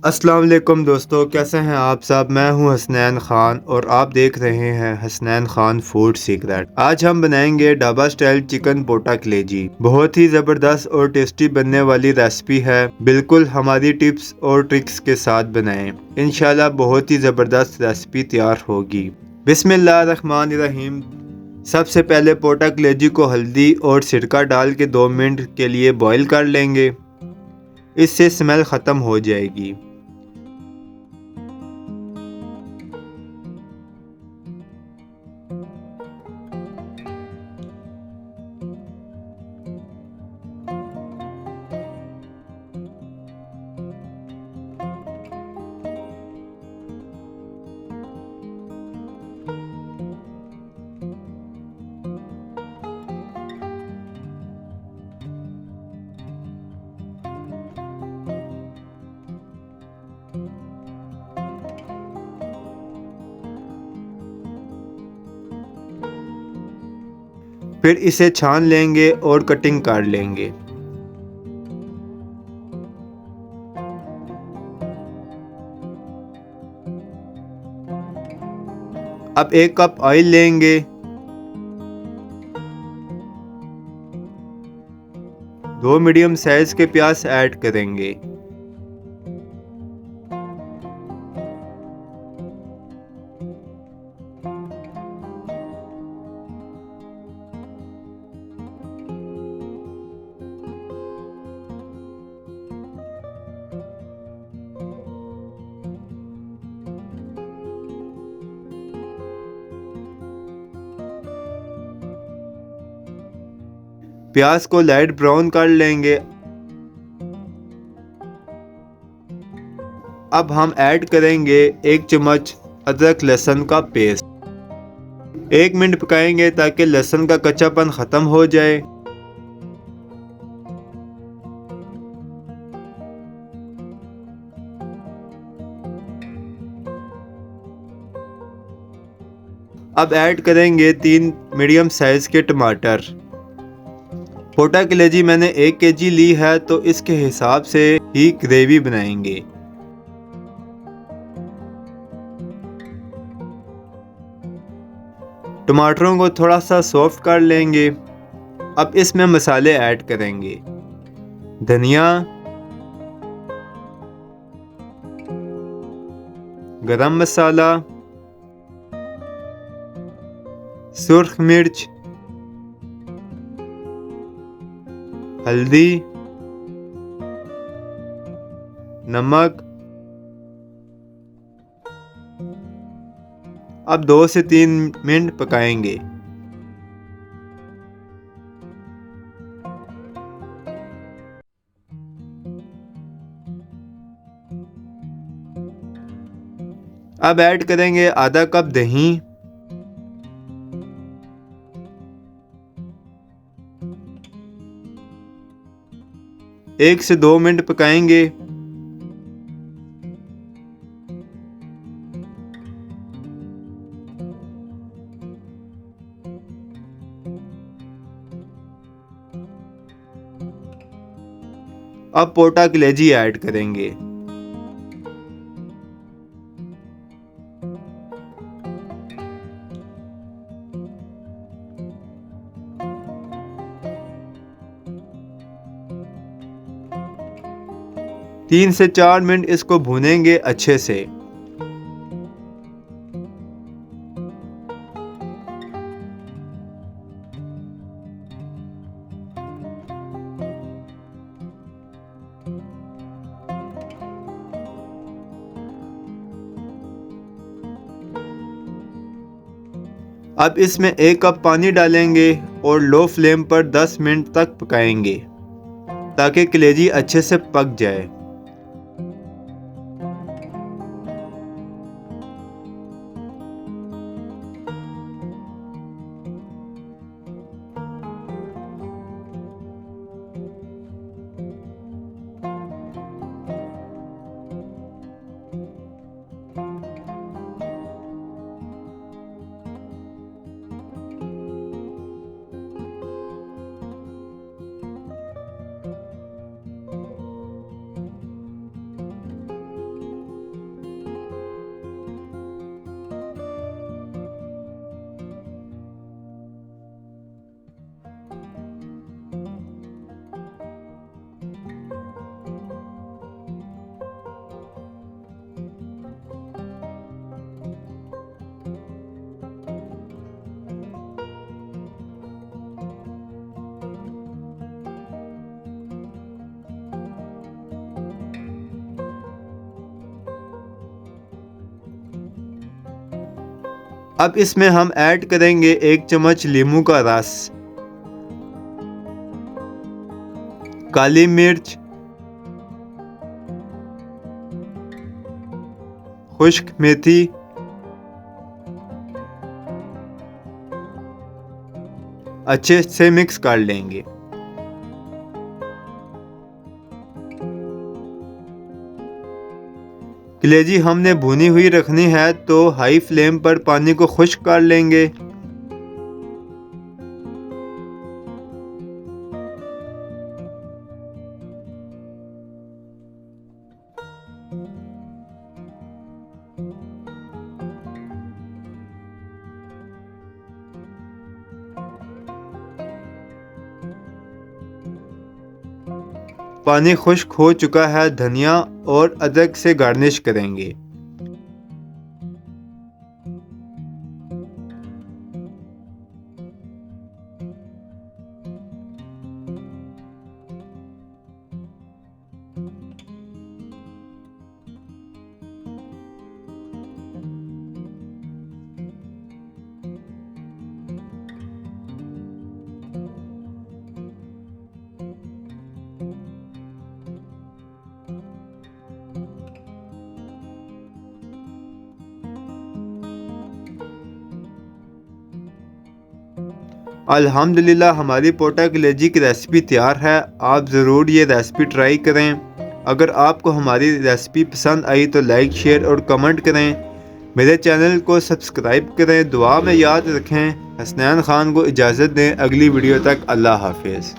अस्सलाम वालेकुम दोस्तों, कैसे हैं आप सब। मैं हूं हसनैन खान और आप देख रहे हैं हसनैन खान फूड सीक्रेट। आज हम बनाएंगे ढाबा स्टाइल चिकन पोटा कलेजी। बहुत ही ज़बरदस्त और टेस्टी बनने वाली रेसिपी है। बिल्कुल हमारी टिप्स और ट्रिक्स के साथ बनाएं, इंशाल्लाह बहुत ही ज़बरदस्त रेसिपी तैयार होगी। बिस्मिल्लाहिर्रहमानिर्रहीम। सबसे पहले पोटा कलेजी को हल्दी और सिरका डाल के 2 मिनट के लिए बॉईल कर लेंगे। इससे स्मेल ख़त्म हो जाएगी। फिर इसे छान लेंगे और कटिंग कर लेंगे। अब 1 कप ऑयल लेंगे। 2 मीडियम साइज के प्याज ऐड करेंगे। प्याज को लाइट ब्राउन कर लेंगे। अब हम ऐड करेंगे 1 चम्मच अदरक लहसुन का पेस्ट। 1 मिनट पकाएंगे ताकि लहसुन का कच्चापन ख़त्म हो जाए। अब ऐड करेंगे 3 मीडियम साइज के टमाटर। पोटा कलेजी मैंने 1 केजी ली है तो इसके हिसाब से ही ग्रेवी बनाएंगे। टमाटरों को थोड़ा सा सॉफ्ट कर लेंगे। अब इसमें मसाले ऐड करेंगे। धनिया, गरम मसाला, सुर्ख मिर्च, हल्दी, नमक। अब 2 से 3 मिनट पकाएंगे। अब ऐड करेंगे आधा कप दही। एक से 2 मिनट पकाएंगे। अब पोटा कलेजी ऐड करेंगे। तीन से 4 मिनट इसको भूनेंगे अच्छे से। अब इसमें 1 कप पानी डालेंगे और लो फ्लेम पर 10 मिनट तक पकाएंगे ताकि कलेजी अच्छे से पक जाए। अब इसमें हम ऐड करेंगे 1 चम्मच नींबू का रस, काली मिर्च, खुश्क मेथी, अच्छे से मिक्स कर लेंगे। कलेजी हमने भुनी हुई रखनी है तो हाई फ्लेम पर पानी को खुश्क कर लेंगे। पानी खुश्क हो चुका है, धनिया और अदरक से गार्निश करेंगे। अल्हम्दुलिल्लाह हमारी पोटा कलेजी की रेसिपी तैयार है। आप ज़रूर ये रेसिपी ट्राई करें। अगर आपको हमारी रेसिपी पसंद आई तो लाइक, शेयर और कमेंट करें। मेरे चैनल को सब्सक्राइब करें। दुआ में याद रखें। हसनैन खान को इजाज़त दें। अगली वीडियो तक अल्लाह हाफिज़।